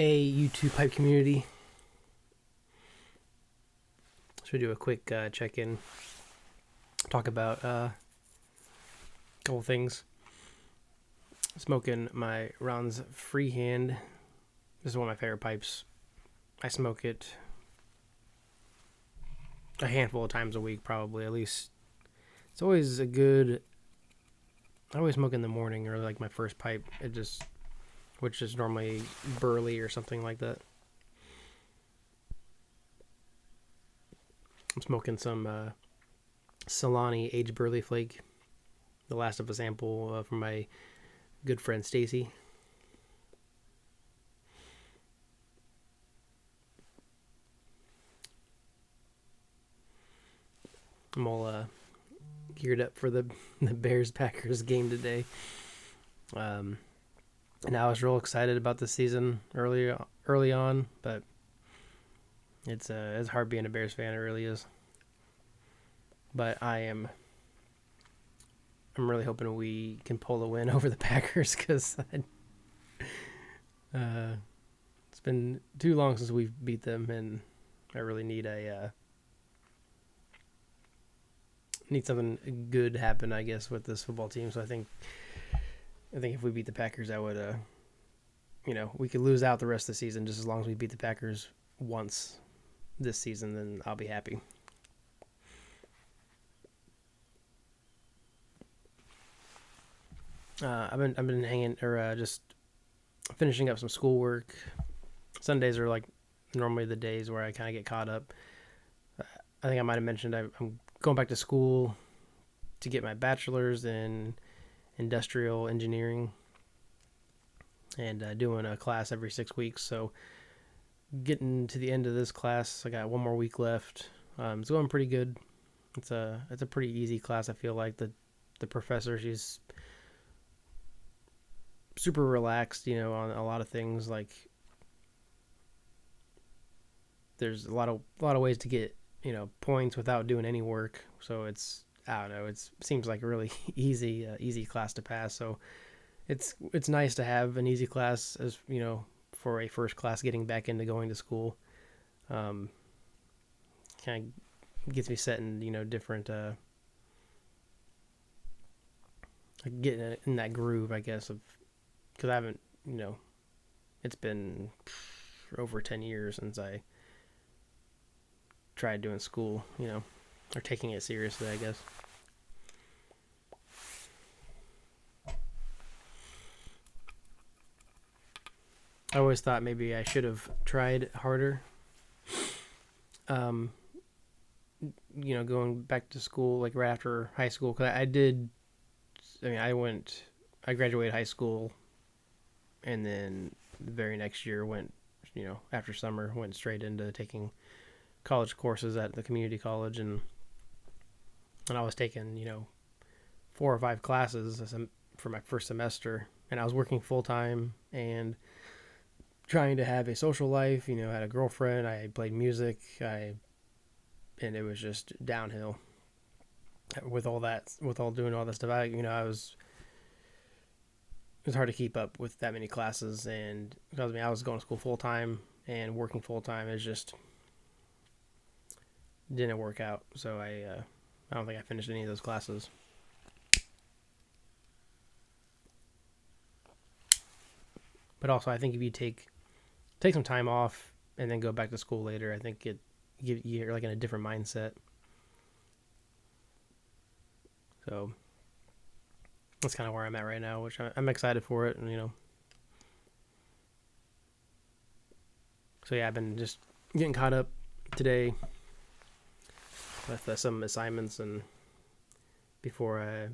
Hey, YouTube Pipe community. Should we do a quick check-in, talk about a couple things. Smoking my Ron's Freehand. This is one of my favorite pipes. I smoke it a handful of times a week, probably, at least. It's always a good... I always smoke in the morning, or like my first pipe, which is normally Burley or something like that. I'm smoking some Solani aged Burley Flake, the last of a sample from my good friend Stacy. I'm all geared up for the Bears-Packers game today. And I was real excited about the season early on, but it's hard being a Bears fan. It really is. But I'm really hoping we can pull the win over the Packers, because it's been too long since we've beat them, and I really need something good to happen, I guess, with this football team. So I think if we beat the Packers, I would, we could lose out the rest of the season. Just as long as we beat the Packers once this season, then I'll be happy. I've been hanging, or just finishing up some schoolwork. Sundays are like normally the days where I kind of get caught up. I think I might have mentioned I'm going back to school to get my bachelor's in industrial engineering, and doing a class every 6 weeks. So getting to the end of this class, I got one more week left. It's going pretty good. It's a pretty easy class. I feel like the professor, she's super relaxed, on a lot of things. Like, there's a lot of ways to get points without doing any work. So it's, I don't know, it seems like a really easy class to pass. So it's nice to have an easy class, as for a first class getting back into going to school. Kind of gets me set in different getting in that groove, I guess, of, because I haven't, it's been over 10 years since I tried doing school, or taking it seriously, I guess. I always thought maybe I should have tried harder. Going back to school, like right after high school, because I graduated high school, and then the very next year after summer, went straight into taking college courses at the community college, and I was taking 4 or 5 classes for my first semester, and I was working full time and trying to have a social life. Had a girlfriend, I played music, and it was just downhill with all doing all that stuff. It was hard to keep up with that many classes, and because I was going to school full time and working full time, it just didn't work out. So I don't think I finished any of those classes. But also, I think if you take some time off and then go back to school later, I think you're like in a different mindset. So that's kind of where I'm at right now, which I'm excited for it, and So yeah, I've been just getting caught up today with some assignments, and before I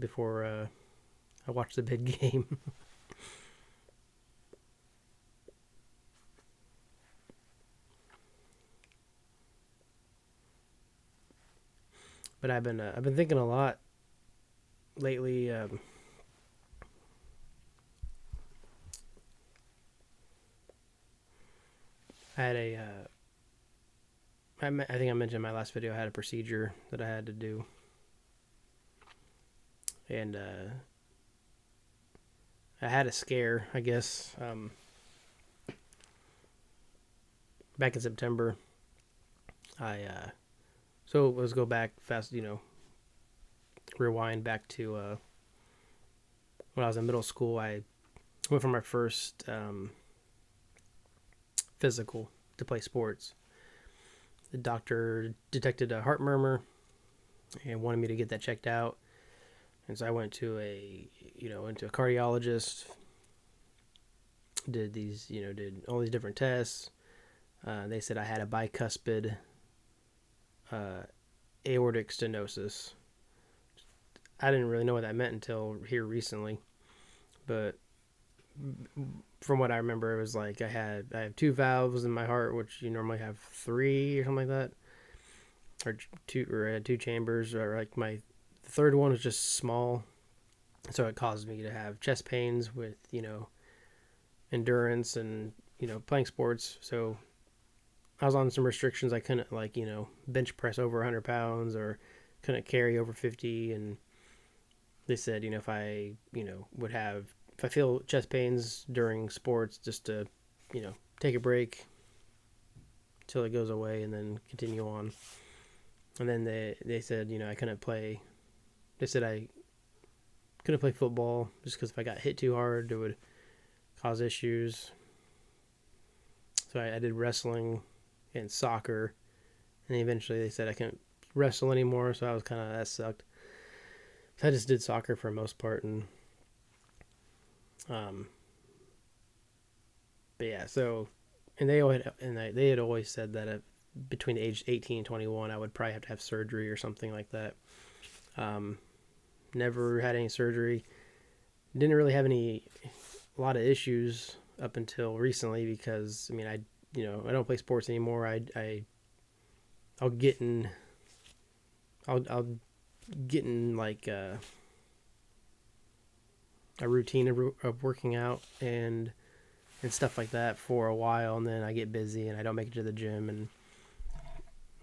watch the big game. But I've been thinking a lot lately. I had I think I mentioned in my last video, I had a procedure that I had to do, and I had a scare, I guess. back in September, I so let's go back fast. Rewind back to when I was in middle school. I went for my first physical to play sports. The doctor detected a heart murmur and wanted me to get that checked out. And so I went to into a cardiologist, did all these different tests. They said I had a bicuspid aortic stenosis. I didn't really know what that meant until here recently, but from what I remember, it was like I have two valves in my heart, which you normally have three or something like that, or I had two chambers, or like my third one was just small, so it caused me to have chest pains with endurance and playing sports. So I was on some restrictions. I couldn't bench press over 100 pounds or couldn't carry over 50, and they said if I would have, if I feel chest pains during sports, just to take a break till it goes away and then continue on. And then they said I couldn't play. They said I couldn't play football just because if I got hit too hard, it would cause issues. So I did wrestling and soccer, and eventually they said I couldn't wrestle anymore. So I was that sucked. So I just did soccer for the most part, and but yeah. So and they had always said that between age 18 and 21, I would probably have to have surgery or something like that. Never had any surgery. Didn't really have a lot of issues up until recently because I don't play sports anymore. I'll get in like a routine of working out and stuff like that for a while, and then I get busy and I don't make it to the gym, and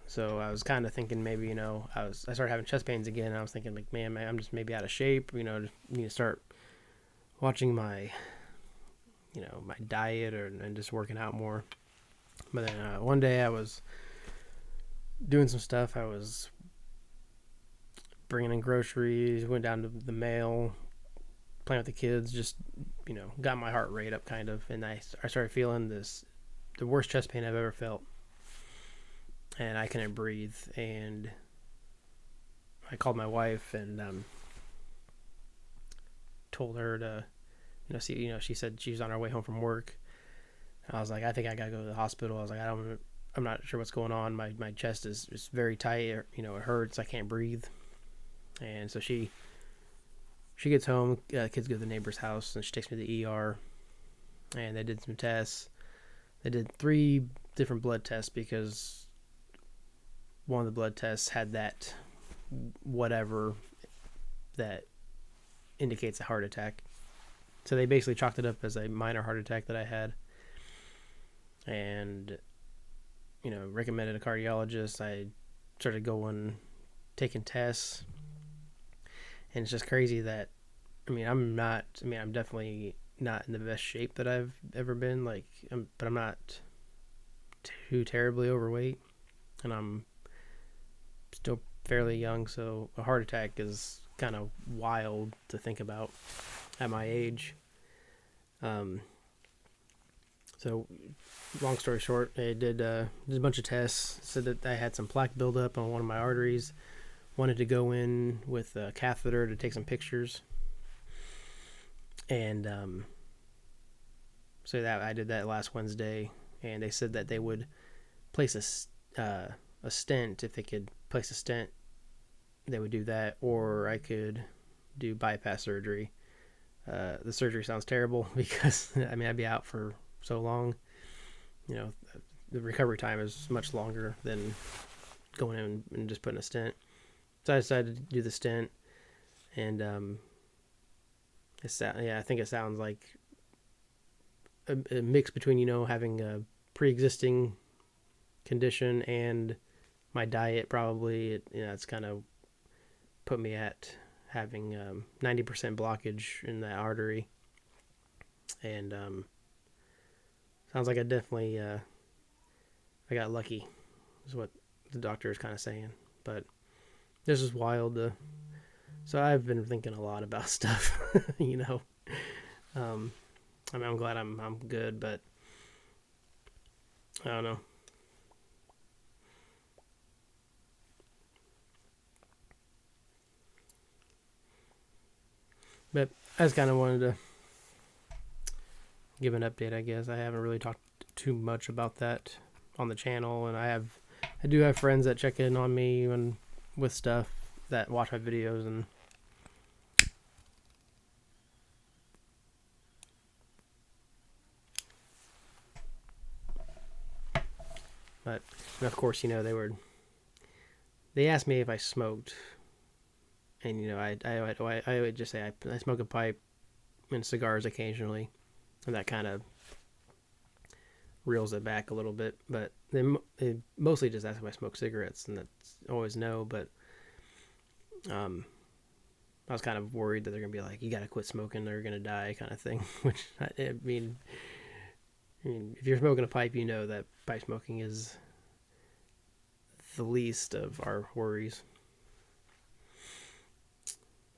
so I was kind of thinking maybe I started having chest pains again, and I was thinking like, man, I'm just maybe out of shape, need to start watching my my diet and just working out more. But then one day I was doing some stuff. I was bringing in groceries, went down to the mail, playing with the kids, just got my heart rate up kind of, and I started feeling the worst chest pain I've ever felt, and I couldn't breathe. And I called my wife and told her to she said she was on her way home from work. I was like, I think I gotta go to the hospital. I was like, I'm not sure what's going on. My chest is very tight. It hurts. I can't breathe. And so she gets home. Kids go to the neighbor's house, and she takes me to the ER. And they did some tests. They did 3 different blood tests because one of the blood tests had that whatever that indicates a heart attack. So they basically chalked it up as a minor heart attack that I had. And recommended a cardiologist. I started taking tests, and it's just crazy that I'm definitely not in the best shape that I've ever been, but I'm not too terribly overweight, and I'm still fairly young, so a heart attack is kind of wild to think about at my age. So long story short, I did a bunch of tests, said that I had some plaque buildup on one of my arteries, wanted to go in with a catheter to take some pictures, and so that I did that last Wednesday, and they said that they would place a stent. If they could place a stent, they would do that, or I could do bypass surgery. The surgery sounds terrible because I'd be out for so long. The recovery time is much longer than going in and just putting a stent. So I decided to do the stent, and I think it sounds like a mix between having a pre-existing condition and my diet. Probably it's kind of put me at having 90% blockage in that artery, and sounds like I definitely I got lucky, is what the doctor is kind of saying. But this is wild. So I've been thinking a lot about stuff, you know. I mean, I'm glad I'm good, but I don't know. But I just kind of wanted to give an update. I guess I haven't really talked too much about that on the channel, and I do have friends that check in on me and with stuff that watch my videos, and but of course, you know, they asked me if I smoked, and you know, I would just say I smoke a pipe and cigars occasionally, and that kind of reels it back a little bit. But they mostly just ask if I smoke cigarettes, and that's always no. But I was kind of worried that they're gonna be like, "You gotta quit smoking, or you're gonna die," kind of thing. Which I mean, if you're smoking a pipe, you know that pipe smoking is the least of our worries.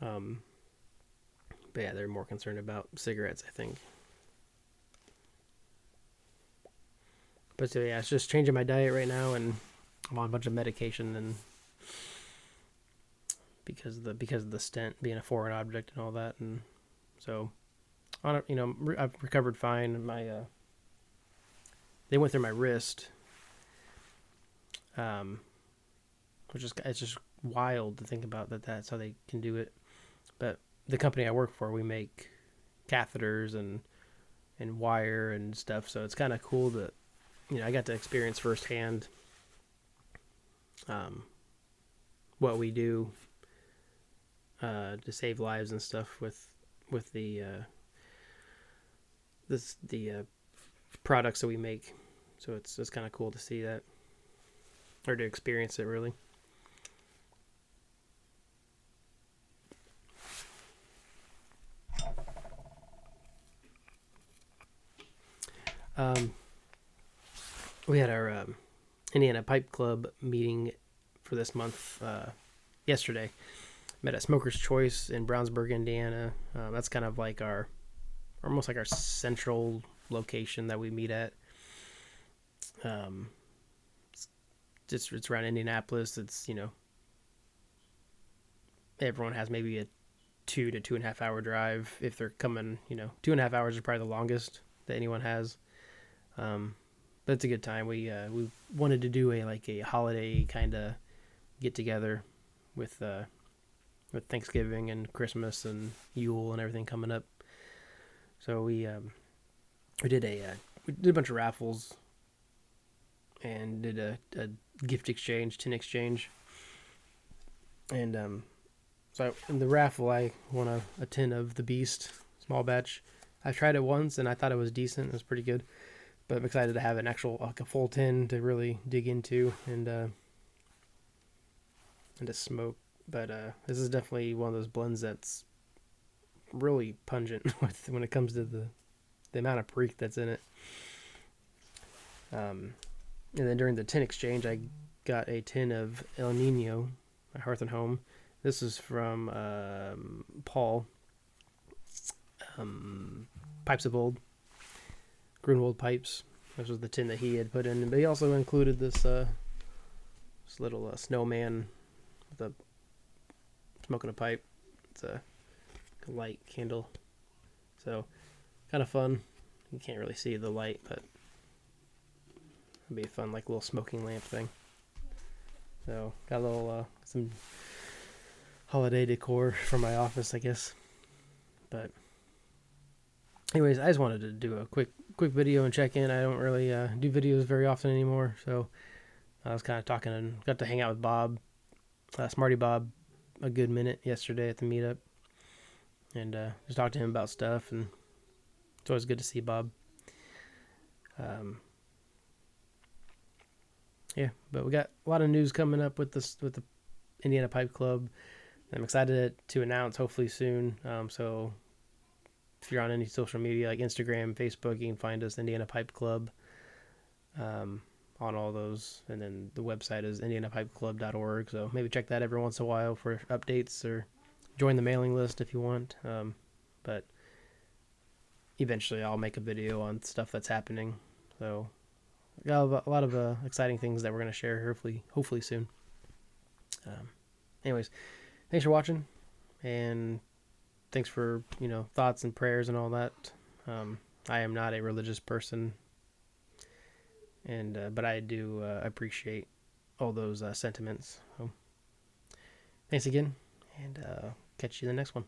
But yeah, they're more concerned about cigarettes, I think. But so yeah, it's just changing my diet right now, and I'm on a bunch of medication, and because of the stent being a foreign object and all that, and so on. You know, I've recovered fine. They went through my wrist, which is it's just wild to think about that. That's how they can do it. But the company I work for, we make catheters and wire and stuff, so it's kind of cool that, you know, I got to experience firsthand what we do to save lives and stuff with the products that we make. So it's kind of cool to see that, or to experience it, really. We had our Indiana Pipe Club meeting for this month yesterday. Met at Smoker's Choice in Brownsburg, Indiana. That's kind of like almost like our central location that we meet at. It's around Indianapolis. It's, you know, everyone has maybe a 2 to 2.5 hour drive if they're coming. You know, 2.5 hours is probably the longest that anyone has. But it's a good time. We wanted to do a holiday kind of get together with Thanksgiving and Christmas and Yule and everything coming up. So we did a bunch of raffles and did a gift exchange, tin exchange, and so in the raffle I won a tin of the Beast small batch. I tried it once and I thought it was decent. It was pretty good, but I'm excited to have an actual, like, a full tin to really dig into and to smoke. But this is definitely one of those blends that's really pungent when it comes to the amount of preak that's in it. And then during the tin exchange, I got a tin of El Nino, my Hearth and Home. This is from Paul. Pipes of Old. Grunwald Pipes. This was the tin that he had put in. But he also included this little snowman with a smoking a pipe. It's a light candle. So, kind of fun. You can't really see the light, but it'd be a fun, like, little smoking lamp thing. So, got a little, some holiday decor for my office, I guess. But anyways, I just wanted to do a quick video and check in. I don't really do videos very often anymore, so I was kind of talking and got to hang out with Bob, Smarty Bob, a good minute yesterday at the meetup, and just talked to him about stuff, and it's always good to see Bob. Yeah, but we got a lot of news coming up with the Indiana Pipe Club. I'm excited to announce hopefully soon. So if you're on any social media like Instagram, Facebook, you can find us, Indiana Pipe Club. on all those. And then the website is indianapipeclub.org. So maybe check that every once in a while for updates, or join the mailing list if you want. But eventually I'll make a video on stuff that's happening. So got a lot of exciting things that we're going to share hopefully soon. Anyways, thanks for watching, and thanks for thoughts and prayers and all that. I am not a religious person, and but I do appreciate all those sentiments. So thanks again, and catch you in the next one.